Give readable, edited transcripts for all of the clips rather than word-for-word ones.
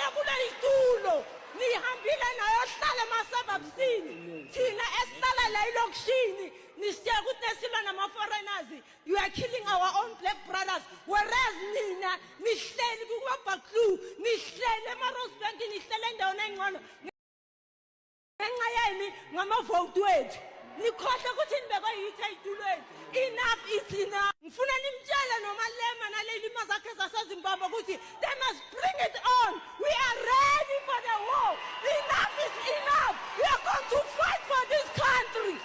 nihlale kule itulo nihambile nayohlala emasabhabsini thina esihlala la elokishini nisitshela ukuthi nesilwa nama-foreigners you are killing our own black brothers whereas nina nihleli kuma-Baklu nihleli ema-Rosebank nihleli endaweni engcono ngenxa yeni ngamavoti wethu nikhohle ukuthi nibekwe yithi ey'tulweni enough is enough ngifuna nimtshele nomalema naley'lima zakhe zasezimbabwe ukuthi they must bring it on we are ready for the war enough is enough we are going to fight for this country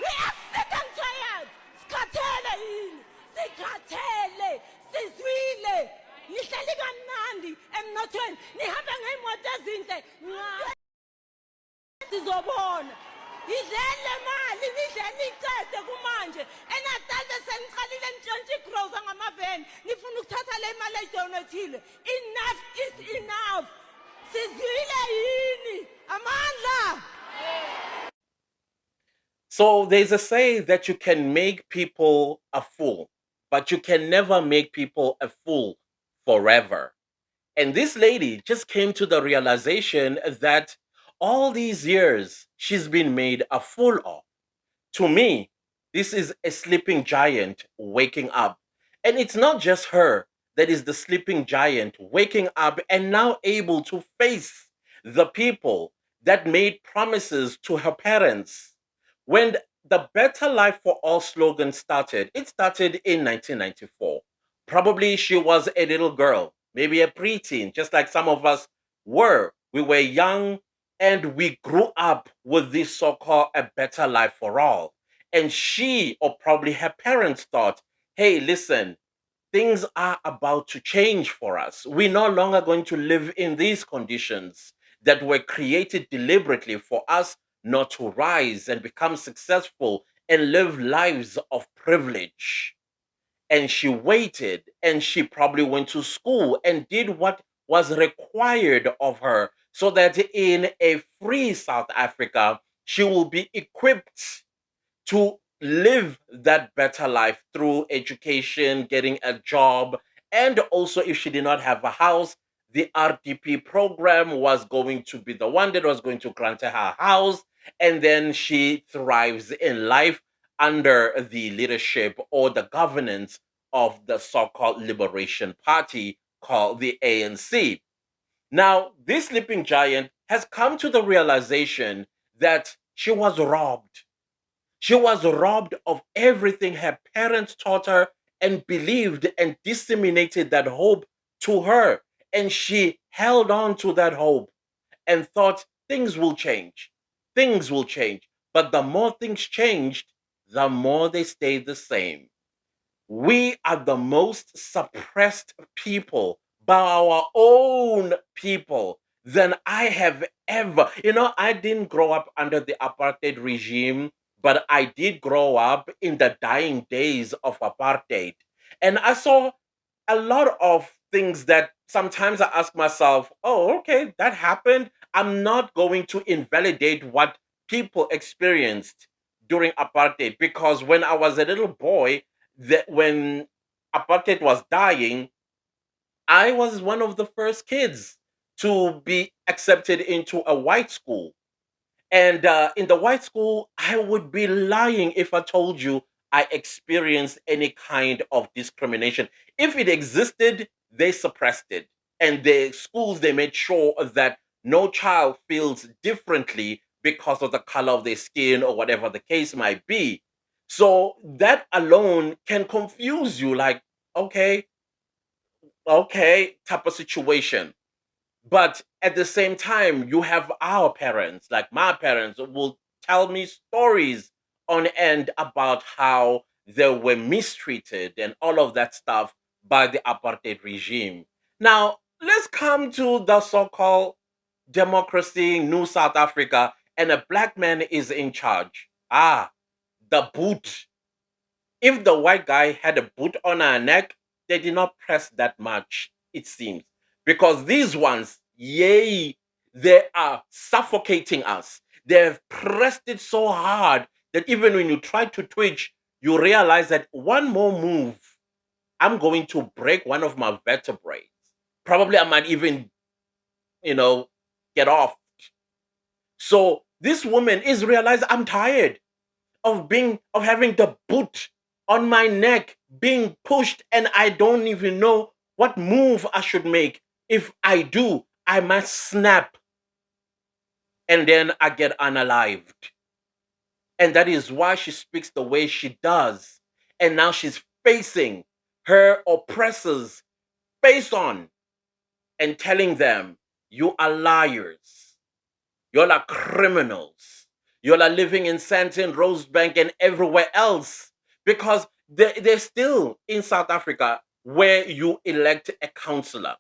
we are sick and tired sikhathele yini sikhathele sizwile nihleli kamnandi emnothweni nihambe ngey'moto ezinhle sizobona idlele mali nidlele icede kumanje eNatal besengicalile nitshontshe igroza ngamaveni nifuna ukuthatha le mali eyidonethile enough is enough sizwile yini amandla. So there's a saying that you can make people a fool, but you can never make people a fool forever. And this lady just came to the realization that all these years she's been made a fool of. To me, this is a sleeping giant waking up. And it's not just her that is the sleeping giant waking up and now able to face the people that made promises to her parents. When the Better Life for All slogan started, it started in 1994. Probably she was a little girl, maybe a preteen, just like some of us were. We were young and we grew up with this so-called a better life for all. And she, or probably her parents, thought, hey, listen, things are about to change for us. We're no longer going to live in these conditions that were created deliberately for us not to rise and become successful and live lives of privilege. And she waited and she probably went to school and did what was required of her so that in a free South Africa, she will be equipped to live that better life through education, getting a job, and also if she did not have a house, the RDP program was going to be the one that was going to grant her a house, and then she thrives in life under the leadership or the governance of the so-called Liberation Party called the ANC. Now, this sleeping giant has come to the realization that she was robbed. She was robbed of everything her parents taught her and believed and disseminated that hope to her. And she held on to that hope and thought things will change. Things will change. But the more things changed, the more they stayed the same. We are the most suppressed people by our own people than I have ever. I didn't grow up under the apartheid regime, but I did grow up in the dying days of apartheid. And I saw a lot of things that sometimes I ask myself, oh, okay, that happened. I'm not going to invalidate what people experienced during apartheid because when I was a little boy, that when apartheid was dying, I was one of the first kids to be accepted into a white school. And in the white school, I would be lying if I told you I experienced any kind of discrimination. If it existed, they suppressed it. And the schools, they made sure that no child feels differently because of the color of their skin or whatever the case might be. So that alone can confuse you like, okay, type of situation. But at the same time, you have our parents, like my parents, who will tell me stories on end about how they were mistreated and all of that stuff by the apartheid regime. Now, let's come to the so called democracy, New South Africa, and a black man is in charge. The boot. If the white guy had a boot on her neck, they did not press that much, it seems. Because these ones, yay, they are suffocating us. They have pressed it so hard that even when you try to twitch, you realize that one more move, I'm going to break one of my vertebrae. Probably I might even, you know, get off. So this woman is realizing I'm tired of having the boot on my neck, being pushed, and I don't even know what move I should make. If I do, I might snap and then I get unalived. And that is why she speaks the way she does. And now she's facing her oppressors face on and telling them, you are liars. You all are criminals. You all are living in Sandton, Rosebank, and everywhere else because they're still in South Africa where you elect a councillor.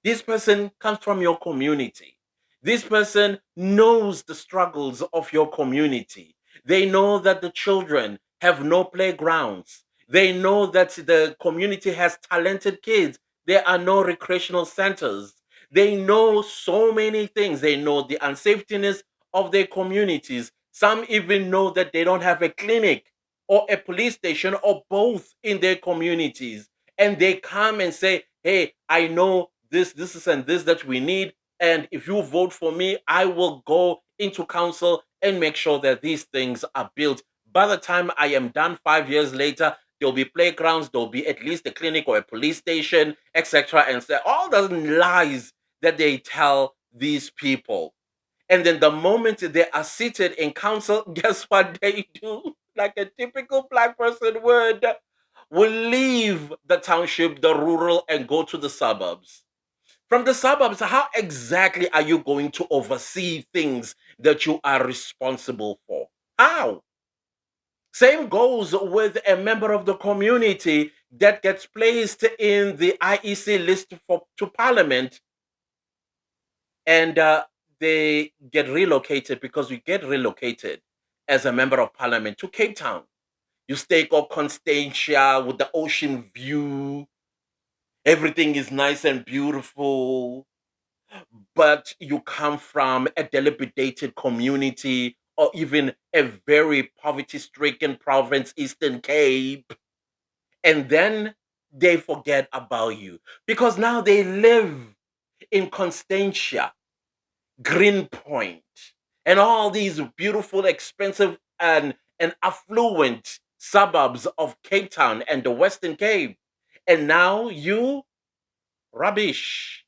This person comes from your community. This person knows the struggles of your community. They know that the children have no playgrounds. They know that the community has talented kids. There are no recreational centers. They know so many things. They know the unsafetyness of their communities. Some even know that they don't have a clinic or a police station or both in their communities. And they come and say, hey, I know this is and this that we need. And if you vote for me, I will go into council and make sure that these things are built. By the time I am done 5 years later, there'll be playgrounds, there'll be at least a clinic or a police station, etc. And say all the lies that they tell these people. And then the moment they are seated in council, guess what they do? Like a typical black person would, will leave the township, the rural, and go to the suburbs. From the suburbs, how exactly are you going to oversee things that you are responsible for? How? Same goes with a member of the community that gets placed in the IEC list to parliament and they get relocated because you get relocated as a member of parliament to Cape Town. You stay called Constantia with the ocean view. Everything is nice and beautiful, but you come from a dilapidated community or even a very poverty stricken province, Eastern Cape. And then they forget about you because now they live in Constantia, Greenpoint, and all these beautiful, expensive, and affluent suburbs of Cape Town and the Western Cape. And now you, rubbish.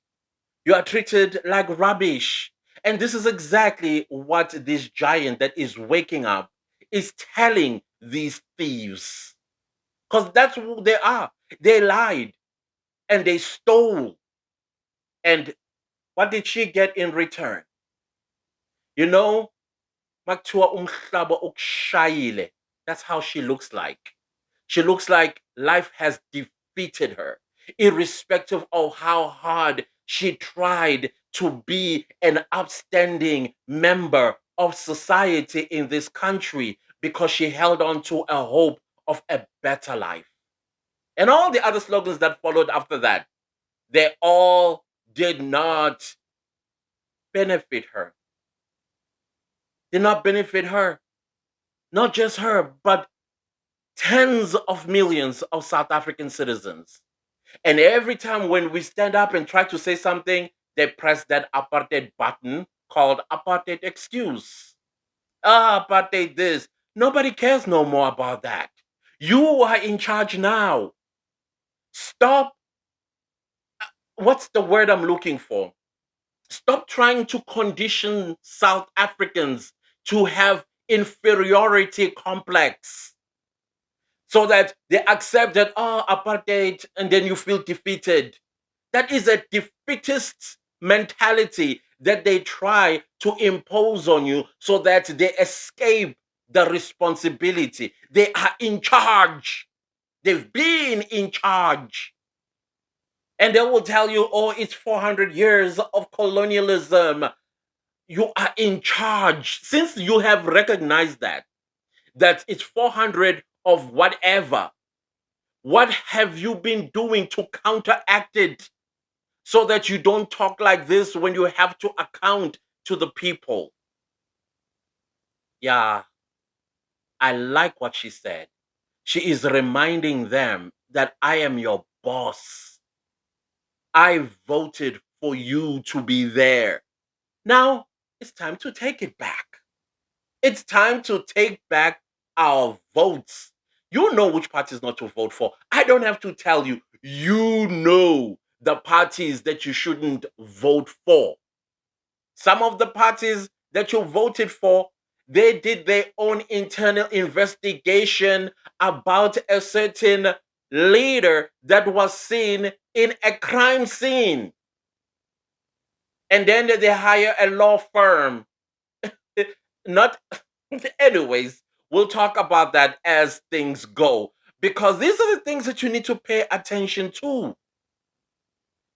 You are treated like rubbish. And this is exactly what this giant that is waking up is telling these thieves. Because that's who they are. They lied and they stole. And what did she get in return? You know, makuthiwa umhlaba ukushayile. That's how she looks like. She looks like life has defeated her, irrespective of how hard she tried to be an upstanding member of society in this country because she held on to a hope of a better life. And all the other slogans that followed after that, they all did not benefit her. Did not benefit her. Not just her, but tens of millions of South African citizens. And every time when we stand up and try to say something, they press that apartheid button called apartheid excuse. Ah, apartheid this. Nobody cares no more about that. You are in charge now. Stop. What's the word I'm looking for? Stop trying to condition South Africans to have inferiority complex so that they accept that, oh, apartheid, and then you feel defeated. That is a defeatist mentality that they try to impose on you so that they escape the responsibility. They are in charge. They've been in charge. And they will tell you, oh, it's 400 years of colonialism. You are in charge. Since you have recognized that it's 400 of whatever, what have you been doing to counteract it so that you don't talk like this when you have to account to the people? Yeah, I like what she said. She is reminding them that I am your boss. I voted for you to be there. Now it's time to take it back. It's time to take back our votes. You know which parties not to vote for. I don't have to tell you. You know the parties that you shouldn't vote for. Some of the parties that you voted for, they did their own internal investigation about a certain leader that was seen in a crime scene. And then they hire a law firm. Not, anyways, we'll talk about that as things go, because these are the things that you need to pay attention to.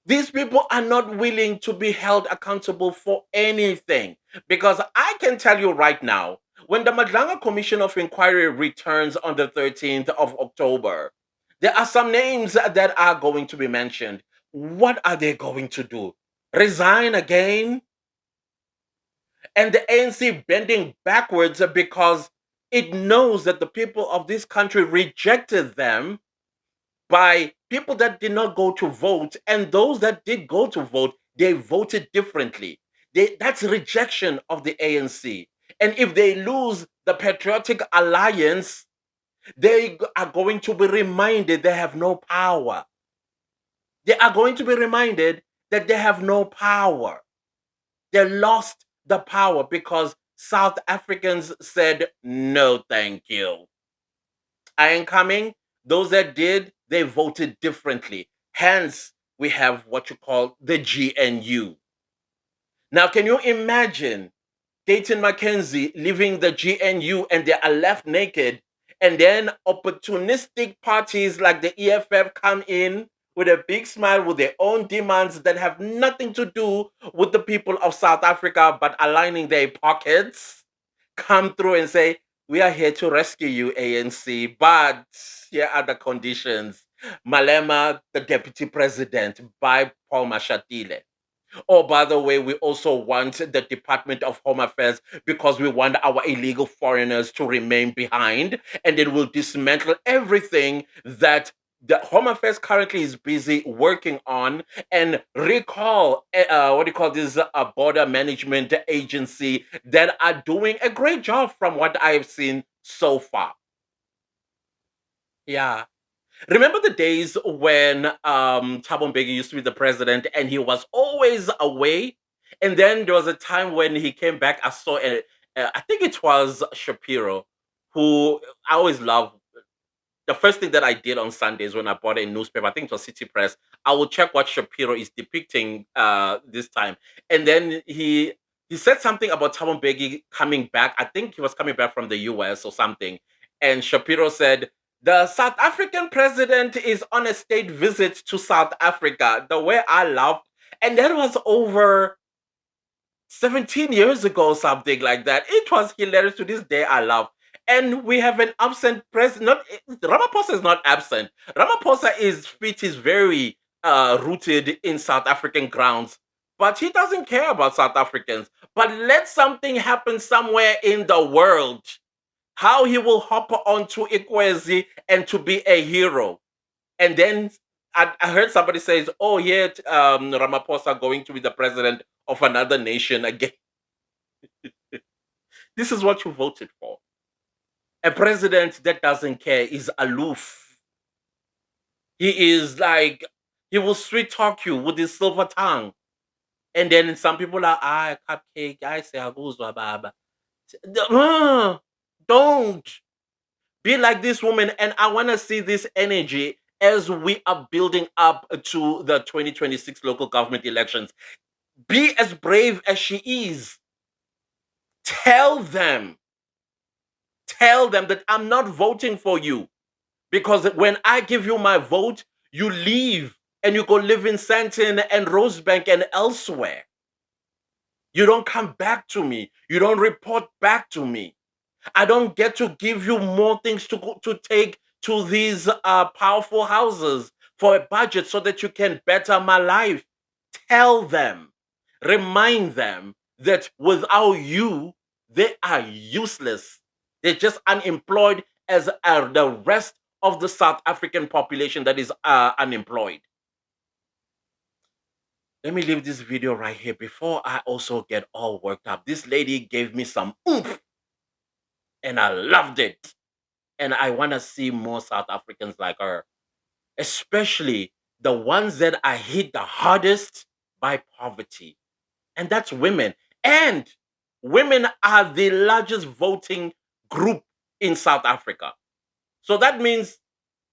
These people are not willing to be held accountable for anything. Because I can tell you right now, when the Madlanga Commission of Inquiry returns on the 13th of October, there are some names that are going to be mentioned. What are they going to do? Resign again? And the ANC bending backwards because it knows that the people of this country rejected them by people that did not go to vote, and those that did go to vote, they voted differently. That's rejection of the ANC. And if they lose the Patriotic Alliance, they are going to be reminded they have no power. They are going to be reminded that they have no power. They lost the power because South Africans said, no, thank you. I ain't coming. Those that did, they voted differently. Hence, we have what you call the GNU. Now, can you imagine Dayton McKenzie leaving the GNU and they are left naked, and then opportunistic parties like the EFF come in with a big smile with their own demands that have nothing to do with the people of South Africa but aligning their pockets, come through and say, we are here to rescue you, ANC, but here are the conditions. Malema, the deputy president, by Paul Mashatile. Oh, by the way, we also want the Department of Home Affairs because we want our illegal foreigners to remain behind, and it will dismantle everything that the Home Affairs currently is busy working on, and recall what do you call this, a border management agency that are doing a great job from what I've seen so far. Yeah. Remember the days when Thabo Mbeki used to be the president and he was always away? And then there was a time when he came back. I saw, I think it was Shapiro, who I always love. The first thing that I did on Sundays when I bought a newspaper, I think it was City Press, I will check what Shapiro is depicting this time. And then he said something about Thabo Mbeki coming back. I think he was coming back from the US or something. And Shapiro said, the South African president is on a state visit to South Africa. The way I laughed. And that was over 17 years ago, something like that. It was hilarious. To this day, I laugh. And we have an absent president. Not Ramaphosa is not absent. Ramaphosa is feet is very rooted in South African grounds, but he doesn't care about South Africans. But let something happen somewhere in the world, how he will hop onto Ikwezi and to be a hero. And then I heard somebody says, "Oh, yeah, Ramaphosa going to be the president of another nation again." This is what you voted for. A president that doesn't care, is aloof. He is like, he will sweet talk you with his silver tongue. And then some people are, cupcake, I say, "Akuzwa baba." Don't be like this woman. And I want to see this energy as we are building up to the 2026 local government elections. Be as brave as she is. Tell them, tell them that I'm not voting for you. Because when I give you my vote, you leave and you go live in Sandton and Rosebank and elsewhere. You don't come back to me. You don't report back to me. I don't get to give you more things to take to these powerful houses for a budget so that you can better my life. Tell them, remind them that without you, they are useless. They're just unemployed as are the rest of the South African population that is unemployed. Let me leave this video right here before I also get all worked up. This lady gave me some oomph and I loved it. And I want to see more South Africans like her, especially the ones that are hit the hardest by poverty. And that's women. And women are the largest voting group in South Africa. So that means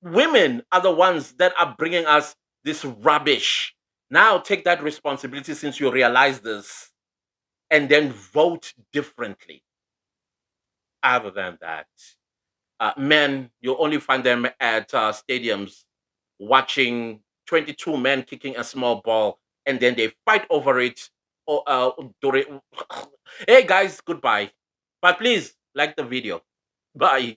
women are the ones that are bringing us this rubbish. Now take that responsibility since you realize this and then vote differently. Other than that, men, you only find them at stadiums watching 22 men kicking a small ball and then they fight over it. Or, during... Hey guys, goodbye. But please like the video. Bye.